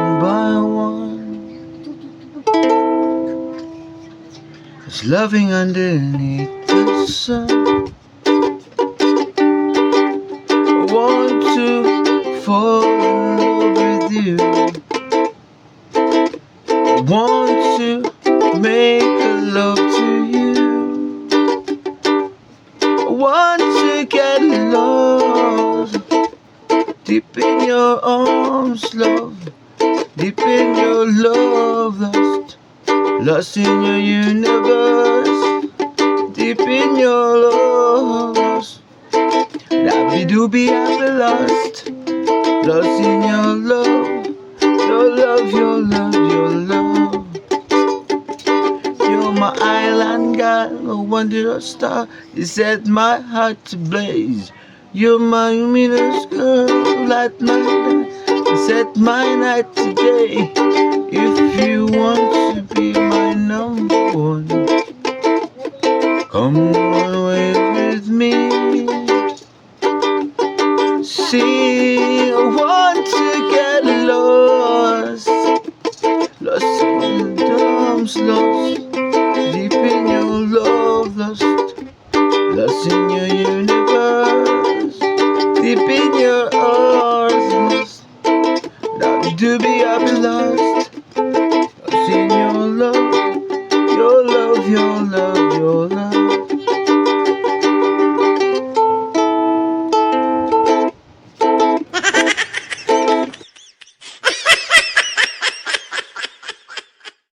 one by one. It's loving underneath the sun. I want to fall in love with you. I want to make love to you. I want to get lost deep in your arms, love. Deep in your love, lost in your universe. Deep in your love, lost. Dabby dooby, I've been lost. Lost in your love, your love, your love, your love. You're my island girl, a wondrous star. You set my heart to blaze. You're my luminous girl, light my night. You set my night today. If you want to be my number one, come on away with me. See, I want to get lost. Lost in the dumps, lost deep in your love, lost in your universe, deep in your arms, lost. Now do be I've been lost in your love, your love, your love, your love.